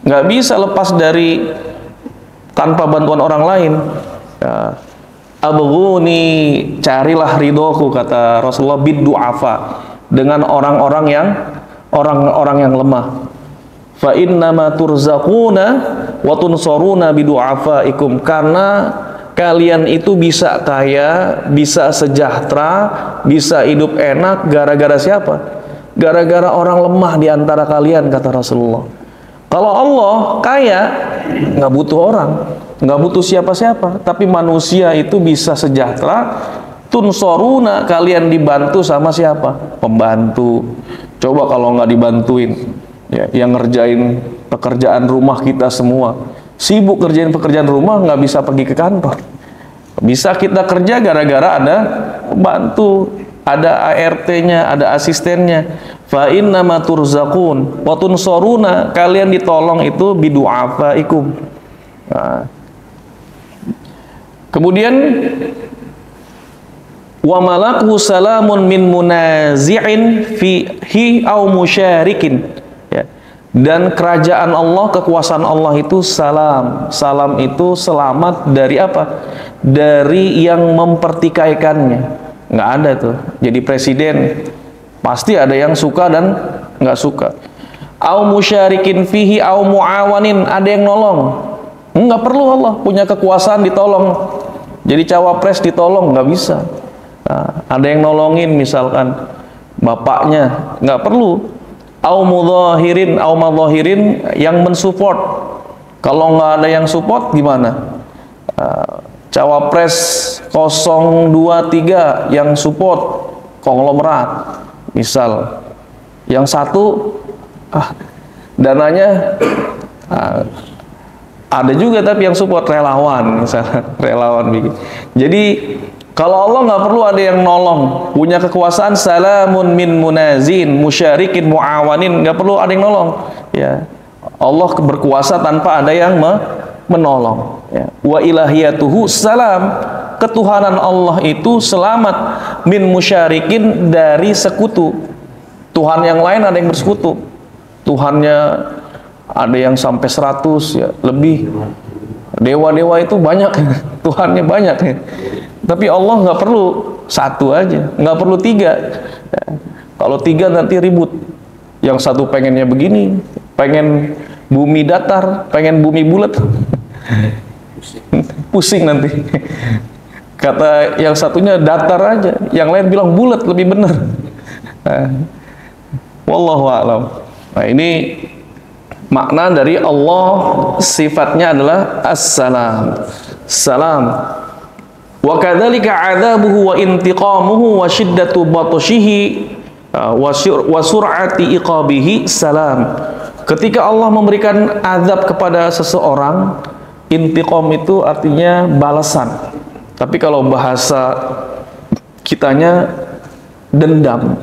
nggak bisa lepas dari tanpa bantuan orang lain. Ya, abghuni, carilah ridhoku, kata Rasulullah, bid-du'afa, dengan orang-orang yang lemah. Fa innama turzaquna wa tunsuruna bidu'afaikum, karena kalian itu bisa kaya, bisa sejahtera, bisa hidup enak gara-gara siapa? Gara-gara orang lemah di antara kalian, kata Rasulullah. Kalau Allah kaya, nggak butuh orang, nggak butuh siapa-siapa. Tapi manusia itu bisa sejahtera, tunsoruna, kalian dibantu sama siapa? Pembantu. Coba kalau nggak dibantuin, ya, yang ngerjain pekerjaan rumah kita semua, sibuk kerjain pekerjaan rumah, nggak bisa pergi ke kantor. Bisa kita kerja gara-gara ada pembantu, ada ART-nya, ada asistennya. Fa innama turzaqun wa tunsoruna, kalian ditolong itu bidu'afaikum. Nah. Kemudian wa malaku salamun min munazi'in fihi au musyarikin, ya. Dan kerajaan Allah, kekuasaan Allah itu salam. Salam itu selamat dari apa? Dari yang mempertikaikannya. Nggak ada tuh. Jadi presiden pasti ada yang suka dan nggak suka. au musyarikin fihi au muawanin, ada yang nolong. Nggak perlu Allah punya kekuasaan ditolong. Jadi cawapres ditolong nggak bisa. Nah, ada yang nolongin misalkan bapaknya, nggak perlu. Au mudhahirin au madhahirin, yang mensupport. Kalau nggak ada yang support gimana? Cawapres 023 yang support konglomerat misal, yang satu dananya ada juga tapi yang support relawan misalnya, relawan bikin. Jadi kalau Allah nggak perlu ada yang nolong, punya kekuasaan, salamun min munazin musyarikin muawanin, nggak perlu ada yang nolong ya. Allah berkuasa tanpa ada yang menolong ya. Wa ilahiyatuhu salam, ketuhanan Allah itu selamat, min musyarikin, dari sekutu. Tuhan yang lain ada yang bersekutu, Tuhannya ada yang sampai 100 ya, lebih. Dewa-dewa itu banyak Tuhannya banyak ya. Tapi Allah nggak perlu satu aja, nggak perlu tiga ya. Kalau tiga nanti ribut, yang satu pengennya begini, pengen bumi datar, pengen bumi bulat pusing nanti. Kata yang satunya datar aja, yang lain bilang bulat lebih benar. Wallahu a'lam. Nah, ini makna dari Allah, sifatnya adalah as-salam, salam. Wa kadzalika 'adzabuhu wa intiqamuhu wa syiddatu batshihi wa sur'ati iqabihi salam. Ketika Allah memberikan azab kepada seseorang, intiqam itu artinya balasan. Tapi kalau bahasa kitanya dendam.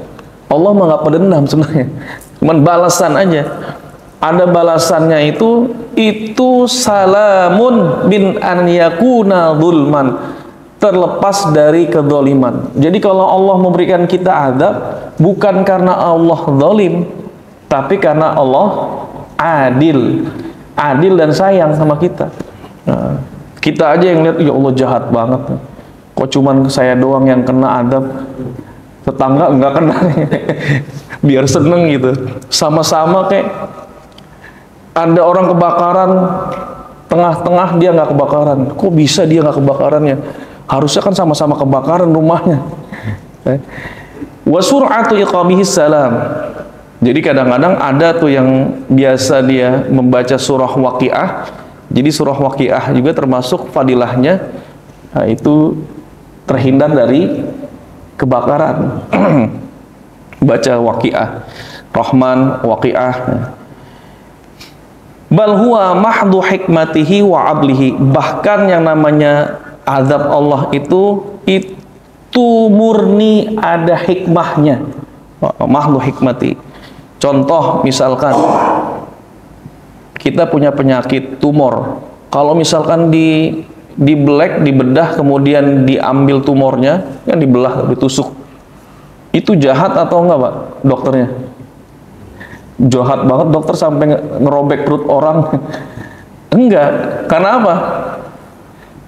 Allah mah nggak pedendam sebenarnya, cuman balasan aja. Ada balasannya itu salamun bin an yakuna zulman, terlepas dari kezaliman. Jadi kalau Allah memberikan kita azab bukan karena Allah zalim, tapi karena Allah adil, adil dan sayang sama kita. Nah, kita aja yang lihat, ya Allah jahat banget, kok cuman saya doang yang kena azab, tetangga enggak kena. Biar seneng gitu, sama-sama. Kayak ada orang kebakaran, tengah-tengah dia nggak kebakaran, kok bisa dia nggak kebakarannya? Harusnya kan sama-sama kebakaran rumahnya. Wa sur'atu iqabihi salam. Jadi kadang-kadang ada tuh yang biasa dia membaca surah Waqiah. Jadi surah Waqiah juga termasuk fadilahnya, nah, itu terhindar dari kebakaran. Baca Waqiah, Rahman, Waqiah. Bal huwa mahdhu hikmatihi wa adlihi. Bahkan yang namanya azab Allah itu murni ada hikmahnya. Mahdhu hikmati. Contoh misalkan kita punya penyakit tumor. Kalau misalkan dibelek, dibedah, kemudian diambil tumornya, kan dibelah, ditusuk. Itu jahat atau enggak, Pak? Dokternya jahat banget, dokter sampai ngerobek perut orang. Enggak. Karena apa?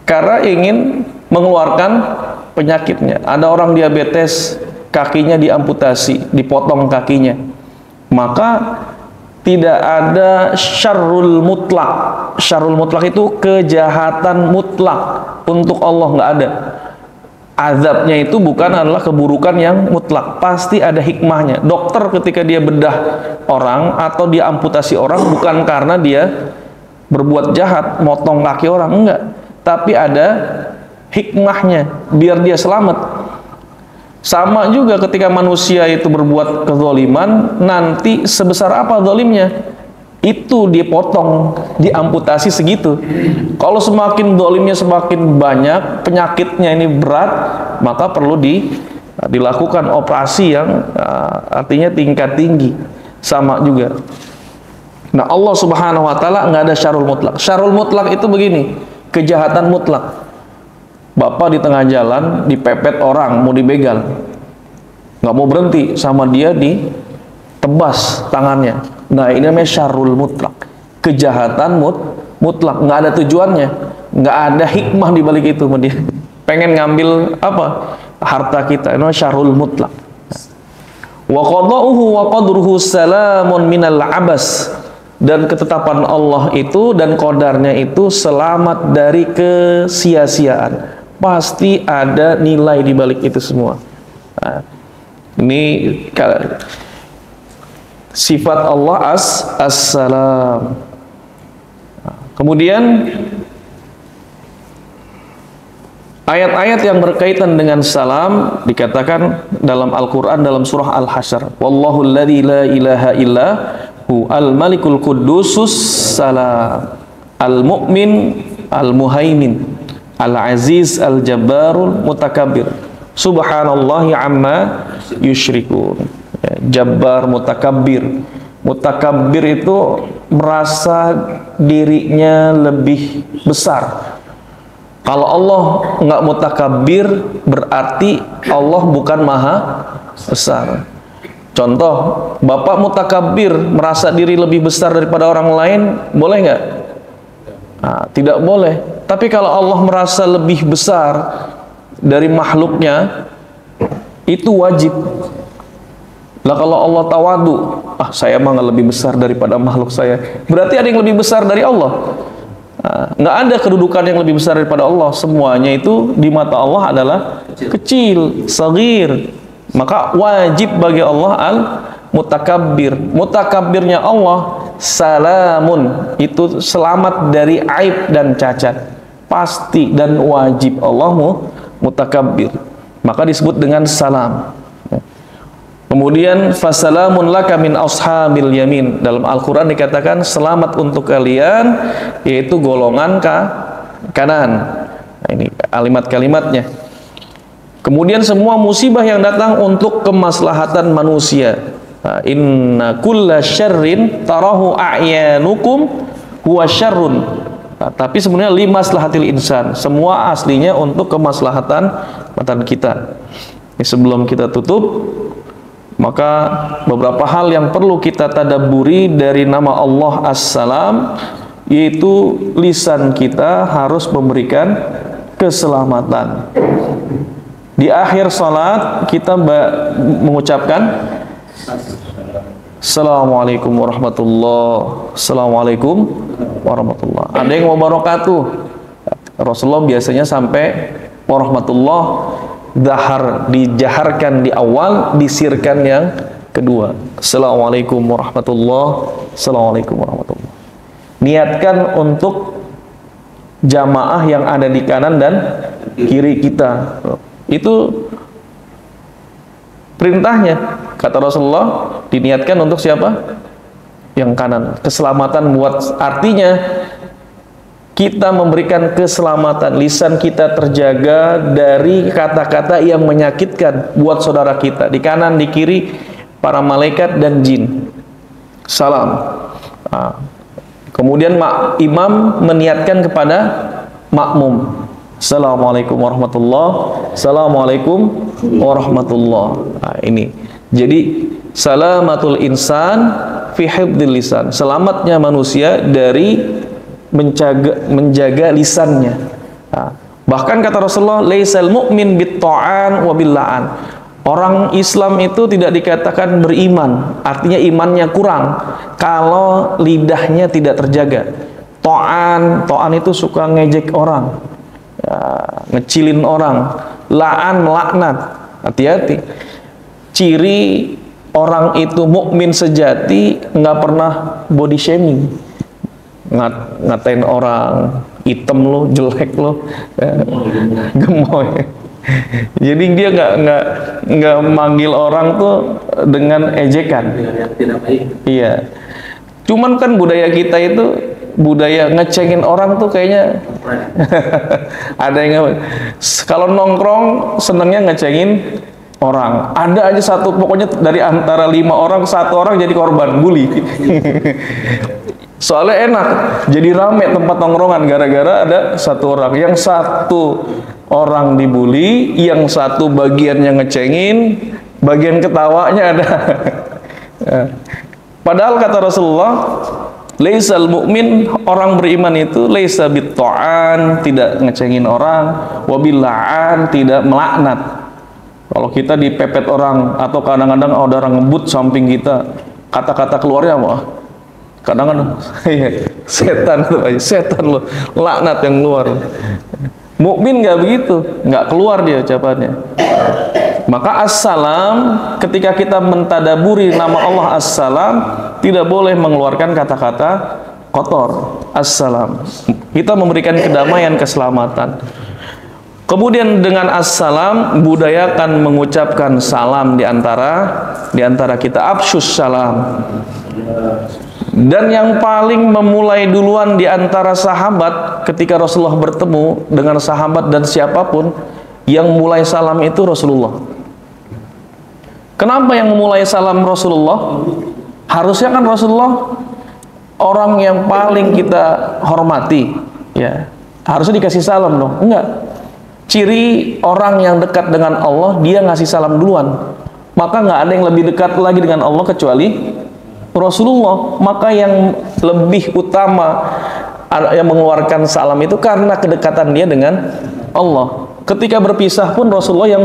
Karena ingin mengeluarkan penyakitnya. Ada orang diabetes, kakinya diamputasi, dipotong kakinya, maka tidak ada syarrul mutlak. Syarrul mutlak itu kejahatan mutlak, untuk Allah nggak ada. Azabnya itu bukan adalah keburukan yang mutlak, pasti ada hikmahnya. Dokter ketika dia bedah orang atau dia amputasi orang bukan karena dia berbuat jahat, motong kaki orang, enggak, tapi ada hikmahnya biar dia selamat. Sama juga ketika manusia itu berbuat kezaliman, nanti sebesar apa zalimnya itu dipotong, diamputasi segitu. Kalau semakin zalimnya semakin banyak, penyakitnya ini berat, maka perlu dilakukan operasi yang artinya tingkat tinggi. Sama juga. Nah, Allah Subhanahu wa taala nggak ada syarul mutlak. Syarul mutlak itu begini, kejahatan mutlak. Bapak di tengah jalan dipepet orang, mau dibegal, nggak mau berhenti, sama dia ditebas tangannya. Nah, ini namanya syarul mutlak, kejahatan mutlak, nggak ada tujuannya, nggak ada hikmah di balik itu. Dia pengen ngambil apa? Harta kita. Ini syarul mutlak. Wa qada'uhu wa qadruhu salamun minal abas. Dan ketetapan Allah itu dan qadarnya itu selamat dari kesia-siaan. Pasti ada nilai di balik itu semua. Nah, ini sifat Allah as-salam. Kemudian ayat-ayat yang berkaitan dengan salam dikatakan dalam Al-Quran dalam surah Al-Hasyr. Wallahu alladzi la ilaha illa hu al-malikul quddusus salam al-mu'min al-muhaimin al-aziz al-jabbarul mutakabbir subhanallahi amma yusyrikun. Jabbar, mutakabbir. Mutakabbir itu merasa dirinya lebih besar. Kalau Allah nggak mutakabbir, berarti Allah bukan maha besar. Contoh, bapak mutakabbir, merasa diri lebih besar daripada orang lain, boleh nggak? Nah, tidak boleh. Tapi kalau Allah merasa lebih besar dari makhluknya, itu wajib. Lah kalau Allah tawadu, saya mah nggak lebih besar daripada makhluk saya, berarti ada yang lebih besar dari Allah. Nggak ada kedudukan yang lebih besar daripada Allah. Semuanya itu di mata Allah adalah kecil, sagir. Maka wajib bagi Allah al-mutakabbir. Mutakabbirnya Allah salamun, itu selamat dari aib dan cacat. Pasti dan wajib Allah mutakabbir. Maka disebut dengan salam. Kemudian fasalamun laka min ashabil yamin. Dalam Al-Qur'an dikatakan selamat untuk kalian, yaitu golongan kanan. Nah, ini kalimat-kalimatnya. Kemudian semua musibah yang datang untuk kemaslahatan manusia. Nah, inna kulla syarrin tarahu a'yanukum huwa syarrun. Nah, tapi sebenarnya limaslahatil insan. Semua aslinya untuk kemaslahatan kita. Ini sebelum kita tutup, maka beberapa hal yang perlu kita tadabburi dari nama Allah As-Salam, yaitu lisan kita harus memberikan keselamatan. Di akhir salat kita mengucapkan Assalamualaikum warahmatullahi, Assalamualaikum warahmatullahi. Ada yang wabarakatuh. Rasulullah biasanya sampai warahmatullah dijaharkan di awal, disirkan yang kedua. Assalamualaikum warahmatullahi, Assalamualaikum warahmatullahi. Niatkan untuk jamaah yang ada di kanan dan kiri kita. Itu perintahnya. Kata Rasulullah, diniatkan untuk siapa? Yang kanan. Keselamatan buat, artinya kita memberikan keselamatan, lisan kita terjaga dari kata-kata yang menyakitkan buat saudara kita, di kanan, di kiri, para malaikat dan jin. Salam. Kemudian imam meniatkan kepada makmum. Assalamualaikum warahmatullahi, Assalamualaikum warahmatullahi. Nah, ini. Jadi salamatul insan fi hifdzil lisan. Selamatnya manusia dari menjaga lisannya. Nah, bahkan kata Rasulullah, laisal mu'min bit-ta'an wa bil-la'an. Orang Islam itu tidak dikatakan beriman, artinya imannya kurang kalau lidahnya tidak terjaga. Ta'an itu suka ngejek orang, ngecilin orang. La'an, laknat. Hati-hati. Ciri orang itu mukmin sejati nggak pernah body shaming, ngatain orang hitam lo, jelek lo, gemoy. Jadi dia nggak manggil orang tuh dengan ejekan. Iya. Cuman kan budaya kita itu budaya ngecengin orang tuh kayaknya ada yang kalau nongkrong senengnya ngecengin orang. Ada aja satu, pokoknya dari antara 5 orang 1 orang jadi korban bully. Soalnya enak, jadi rame tempat nongkrongan gara-gara ada 1 orang. Yang 1 orang dibully, yang 1 bagian yang ngecengin, bagian ketawanya ada. Padahal kata Rasulullah, laisal mu'min, orang beriman itu laisa bit-ta'an, tidak ngecengin orang, wa bil-la'an, tidak melaknat. Kalau kita dipepet orang atau kadang-kadang ada orang ngebut samping kita, kata-kata keluarnya apa? Kadang-kadang setan tuh, setan lo, laknat yang keluar. Mukmin nggak begitu, nggak keluar dia ucapannya. Maka assalam, ketika kita mentadaburi nama Allah assalam, tidak boleh mengeluarkan kata-kata kotor. Assalam, kita memberikan kedamaian, keselamatan. Kemudian dengan assalam, budayakan mengucapkan salam di antara kita. Afsyus salam. Dan yang paling memulai duluan di antara sahabat ketika Rasulullah bertemu dengan sahabat dan siapapun, yang mulai salam itu Rasulullah. Kenapa yang memulai salam Rasulullah? Harusnya kan Rasulullah orang yang paling kita hormati, ya. Harusnya dikasih salam dong. Enggak. Ciri orang yang dekat dengan Allah, dia ngasih salam duluan. Maka nggak ada yang lebih dekat lagi dengan Allah kecuali Rasulullah. Maka yang lebih utama yang mengeluarkan salam itu karena kedekatan dia dengan Allah. Ketika berpisah pun Rasulullah yang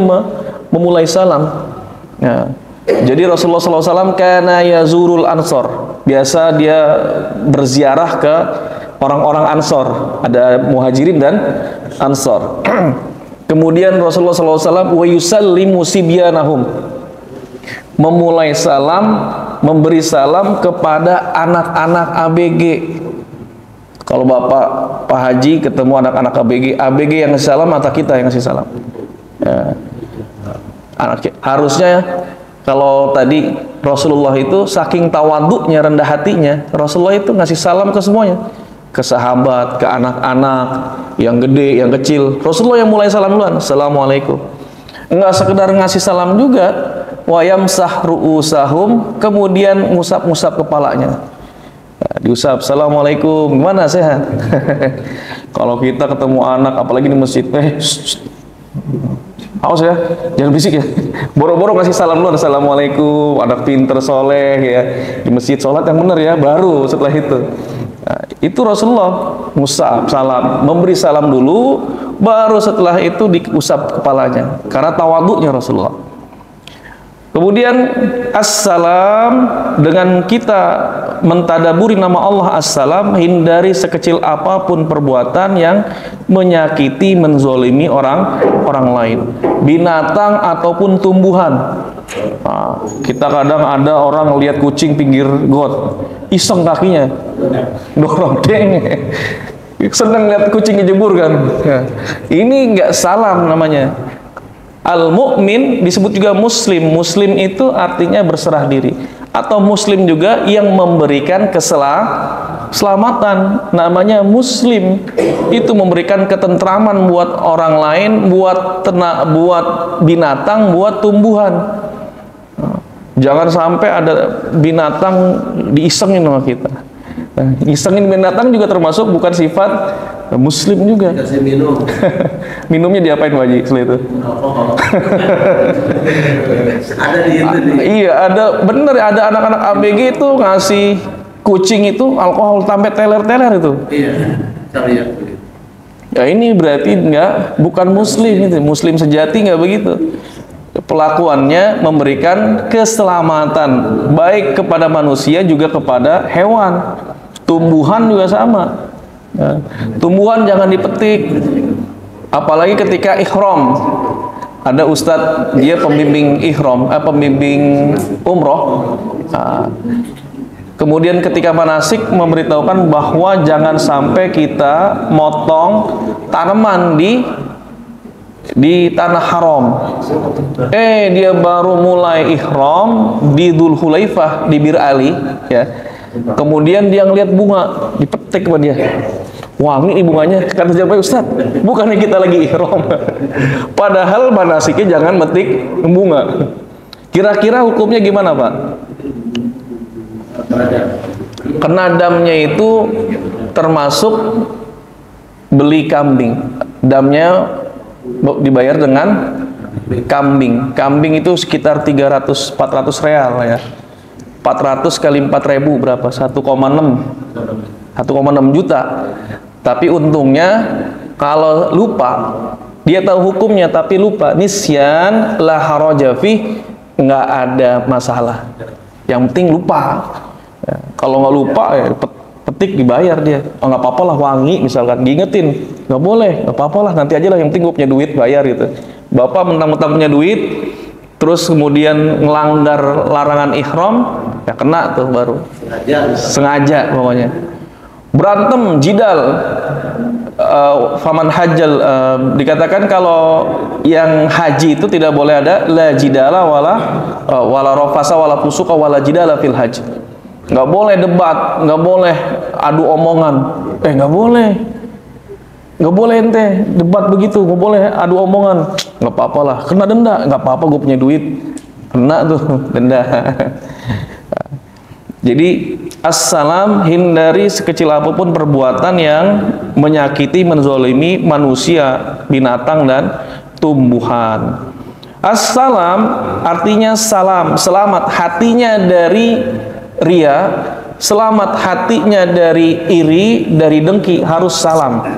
memulai salam. Ya. Jadi Rasulullah SAW kana yazurul ansor. Biasa dia berziarah ke orang-orang Ansor. Ada muhajirin dan Ansor. Kemudian Rasulullah SAW wa yusallimu sibyanahum, memulai salam, memberi salam kepada anak-anak ABG. Kalau Bapak Pak Haji ketemu anak-anak ABG, ABG yang ngasih salam atau kita yang ngasih salam? Ya. Harusnya kalau tadi Rasulullah itu saking tawaduknya, rendah hatinya, Rasulullah itu ngasih salam ke semuanya, ke sahabat, ke anak-anak, yang gede, yang kecil. Rasulullah yang mulai salam duluan. Assalamualaikum. Enggak sekedar ngasih salam juga, wa yamsah ru'usahum, kemudian ngusap-ngusap kepalanya. Nah, diusap. Assalamualaikum. Gimana, sehat? Kalau kita ketemu anak, apalagi di masjid, awas ya, jangan bisik ya. Boro-boro ngasih salam dulu, assalamualaikum, anak pinter, soleh ya, di masjid sholat yang benar ya, baru setelah itu. Nah, itu Rasulullah ngusap salam, memberi salam dulu, baru setelah itu diusap kepalanya, karena tawaduknya Rasulullah. Kemudian assalam, dengan kita mentadaburi nama Allah assalam, hindari sekecil apapun perbuatan yang menyakiti, menzolimi orang lain, binatang ataupun tumbuhan. Nah, kita kadang ada orang lihat kucing pinggir got, iseng kakinya, dorong, deng, seneng lihat kucing dijebur kan. Ya. Ini nggak salam namanya. Al-mu'min disebut juga muslim. Muslim itu artinya berserah diri. Atau muslim juga yang memberikan keselamatan. Namanya muslim. Itu memberikan ketentraman buat orang lain, buat ternak, buat binatang, buat tumbuhan. Jangan sampai ada binatang diisengin sama kita. Nah, isengin binatang juga termasuk bukan sifat muslim juga. Kasih minum. Minumnya diapain Pak Haji setelah itu? Ada di itu nih. Iya, ada bener, ada anak-anak ABG itu ngasih kucing itu alkohol sampai teler-teler itu. Iya. Ya ini berarti bukan muslim itu. Muslim sejati nggak begitu. Pelakuannya memberikan keselamatan baik kepada manusia juga kepada hewan. Tumbuhan juga sama. Ya. Tumbuhan jangan dipetik, apalagi ketika ihram. Ada ustadz, dia pembimbing ihram, pembimbing umroh. Nah, kemudian ketika manasik memberitahukan bahwa jangan sampai kita motong tanaman di tanah haram. Dia baru mulai ihram di Dzul Hulaifah di Bir Ali, ya. Kemudian dia ngelihat bunga, dipetik sama dia. Wangi nih bunganya, kata siapa Ustaz? Bukannya kita lagi ihram. Padahal manasiknya jangan metik bunga. Kira-kira hukumnya gimana, Pak? Kenadamnya itu termasuk beli kambing. Damnya dibayar dengan kambing. Kambing itu sekitar 300-400 real ya. 400 kali 4.000 berapa? 1,6 juta. Tapi untungnya kalau lupa Dia tahu hukumnya tapi lupa. Nisyan la haraja fi, nggak ada masalah. Yang penting lupa. Ya, kalau nggak lupa ya petik dibayar dia. Oh, nggak apa-apa lah, wangi misalkan, diingetin, nggak boleh, nggak apa-apa lah, nanti aja lah, yang penting gue punya duit, bayar gitu. Bapak mentang-mentang punya duit, terus kemudian ngelanggar larangan ihram, ya kena tuh baru. Sengaja pokoknya. Berantem, jidal, faman hajjal, dikatakan kalau yang haji itu tidak boleh ada la jidala wala rafasa wala fusuqa wala jidala fil haji. Nggak boleh debat, nggak boleh adu omongan, nggak boleh ente debat begitu, nggak boleh adu omongan, nggak apa-apa lah, kena denda, nggak apa-apa, gue punya duit, kena tuh denda. Jadi assalam, hindari sekecil apapun perbuatan yang menyakiti, menzolimi manusia, binatang dan tumbuhan. Assalam artinya salam, selamat hatinya dari ria, selamat hatinya dari iri, dari dengki, harus salam.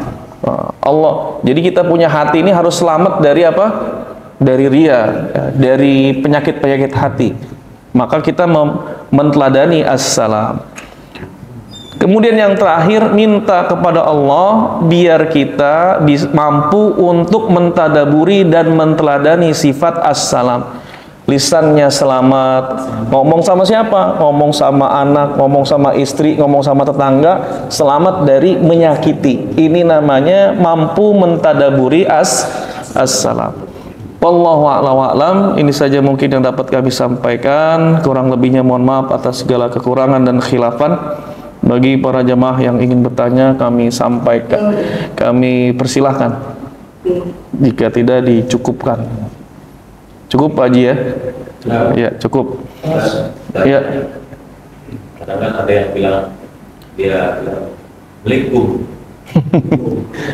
Allah. Jadi kita punya hati ini harus selamat dari apa? Dari ria, dari penyakit-penyakit hati. Maka kita menteladani assalam. Kemudian yang terakhir, minta kepada Allah biar kita mampu untuk mentadaburi dan menteladani sifat assalam. Lisannya selamat, ngomong sama siapa? Ngomong sama anak, ngomong sama istri, ngomong sama tetangga, selamat dari menyakiti. Ini namanya mampu mentadaburi assalam. Wallahu a'lam. Ini saja mungkin yang dapat kami sampaikan. Kurang lebihnya mohon maaf atas segala kekurangan dan khilafan. Bagi para jamaah yang ingin bertanya, kami sampaikan, kami persilahkan. Jika tidak dicukupkan. Cukup Pak Haji ya? Ya, cukup. Ya. Kadang-kadang ada yang bilang dia bilang Assalamualaikum.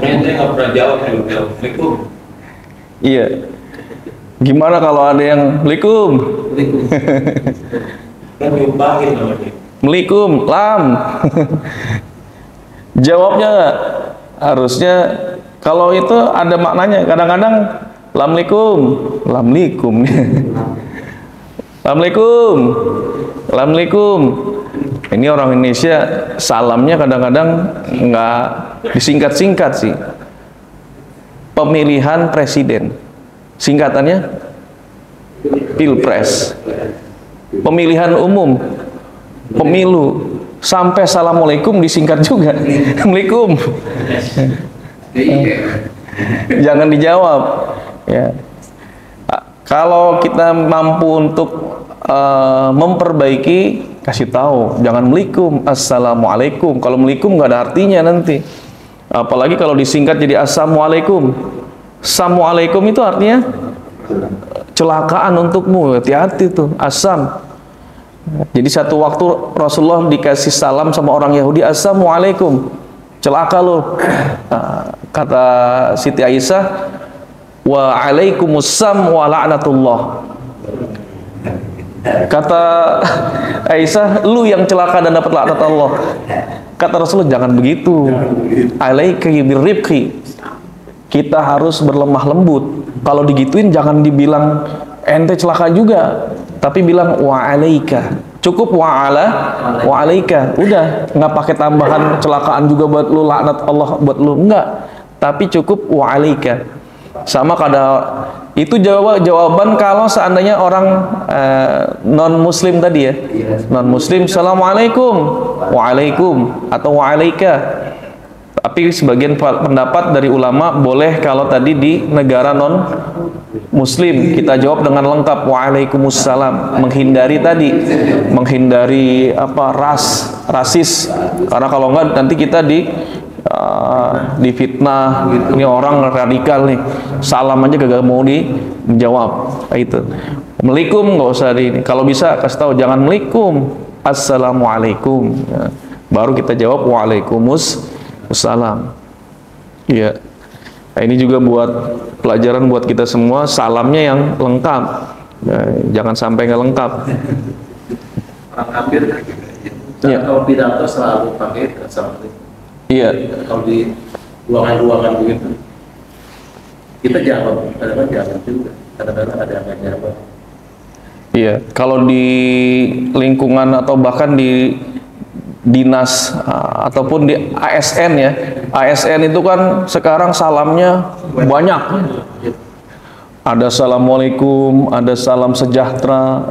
Saya nggak pernah jawab, Assalamualaikum. Iya. Gimana kalau ada yang Assalamualaikum? Kan diumpahin namanya. Assalamualaikum, lam. Jawabnya nggak? Harusnya kalau itu ada maknanya. Kadang-kadang Assalamualaikum, Assalamualaikum, Assalamualaikum, Assalamualaikum. Ini orang Indonesia salamnya kadang-kadang nggak disingkat-singkat sih. Pemilihan presiden, singkatannya Pilpres. Pemilihan umum, pemilu, sampai Assalamualaikum disingkat juga. Assalamualaikum. Jangan dijawab. Ya. Kalau kita mampu untuk memperbaiki, kasih tahu, jangan Assalamualaikum, Assalamualaikum. Kalau Assalamualaikum nggak ada artinya nanti. Apalagi kalau disingkat jadi Assalamualaikum. Assalamualaikum itu artinya celakaan untukmu, hati-hati tuh, assam. Jadi satu waktu Rasulullah dikasih salam sama orang Yahudi, Assalamualaikum, celaka lo. Kata Siti Aisyah, wa alaikumussalam wa la'natullah. Kata Aisyah, lu yang celaka dan dapat laknat Allah. Kata Rasulullah, jangan begitu. Alaika birrifqi. Kita harus berlemah lembut. Kalau digituin jangan dibilang ente celaka juga, tapi bilang wa alaika. Cukup wa alaika. Udah, nggak pakai tambahan celakaan juga buat lu, laknat Allah buat lu, enggak. Tapi cukup wa alaika. Sama kada itu jawaban kalau seandainya orang non muslim tadi ya. Non muslim, Assalamualaikum, waalaikum atau waalaikum. Tapi sebagian pendapat dari ulama boleh kalau tadi di negara non muslim kita jawab dengan lengkap waalaikumsalam, menghindari apa rasis, karena kalau enggak nanti kita difitnah gitu. Ini orang radikal nih, salam aja gak mau dijawab. Itu Assalamualaikum nggak usah kalau bisa kasih tahu jangan Assalamualaikum, Assalamualaikum ya. Baru kita jawab Waalaikumsalam. Iya. Nah, ini juga buat pelajaran buat kita semua, salamnya yang lengkap ya, jangan sampai nggak lengkap. Orang kafir ya. Kalau pidato selalu pakai Assalamualaikum. Iya. Kalau di ruangan-ruangan begitu. Kita jawab, kadang-kadang jawab juga, kadang-kadang ada yang nggak jawab. Iya, kalau di lingkungan atau bahkan di dinas ataupun di ASN ya, ASN itu kan sekarang salamnya banyak. Ada assalamualaikum, ada salam sejahtera,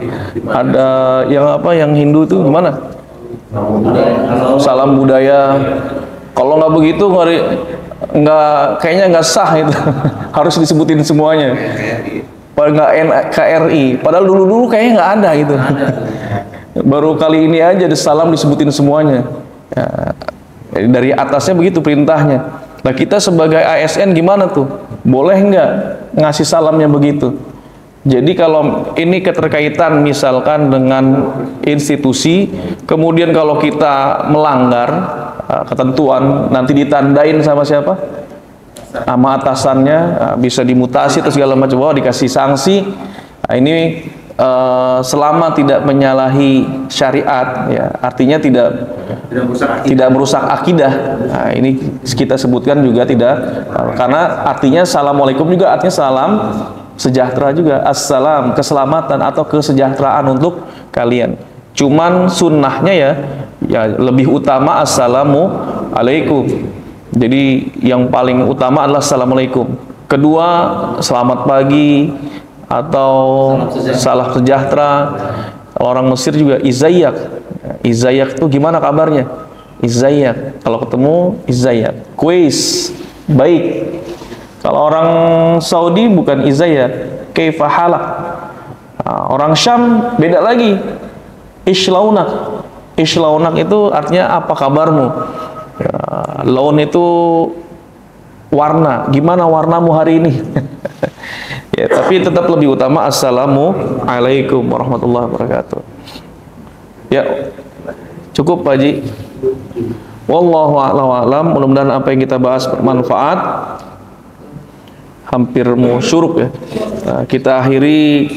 ada yang apa yang Hindu itu gimana? Salam budaya. Kalau nggak begitu nggak kayaknya nggak sah itu. Harus disebutin semuanya. Padahal nggak NKRI. Padahal dulu kayaknya nggak ada gitu. Baru kali ini aja ada salam disebutin semuanya. Ya, dari atasnya begitu perintahnya. Nah kita sebagai ASN gimana tuh? Boleh nggak ngasih salamnya begitu? Jadi kalau ini keterkaitan misalkan dengan institusi, kemudian kalau kita melanggar ketentuan, nanti ditandain sama siapa? Sama atasannya, bisa dimutasi atau segala macam, dikasih sanksi. Nah, ini selama tidak menyalahi syariat, ya artinya tidak merusak akidah. Nah, ini kita sebutkan juga tidak, karena artinya assalamualaikum juga artinya salam sejahtera juga, assalam keselamatan atau kesejahteraan untuk kalian. Cuman sunnahnya ya lebih utama assalamu alaikum. Jadi yang paling utama adalah assalamualaikum. Kedua selamat pagi atau salam sejahtera. Kalau orang Mesir juga izayyak. Izayyak itu gimana kabarnya? Izayyak. Kalau ketemu izayyak. Kuis, baik. Kalau orang Saudi bukan izayyak, kaifa halak. Orang Syam beda lagi. Ishlaunak. Ishlaunak itu artinya apa kabarmu? Laun itu warna. Gimana warnamu hari ini? Ya, tapi tetap lebih utama assalamu alaikum warahmatullahi wabarakatuh. Ya, cukup Pak Haji. Wallahu a'lam. Mudah-mudahan apa yang kita bahas bermanfaat. Hampir mau syuruk ya. Nah, kita akhiri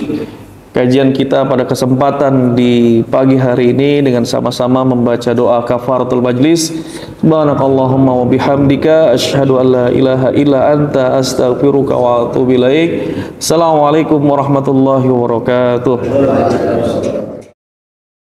kajian kita pada kesempatan di pagi hari ini dengan sama-sama membaca doa kafaratul majlis. Subhanakallahumma wa bihamdika asyhadu an la ilaha illa anta astaghfiruka wa atubu ilaik. Assalamualaikum warahmatullahi wabarakatuh.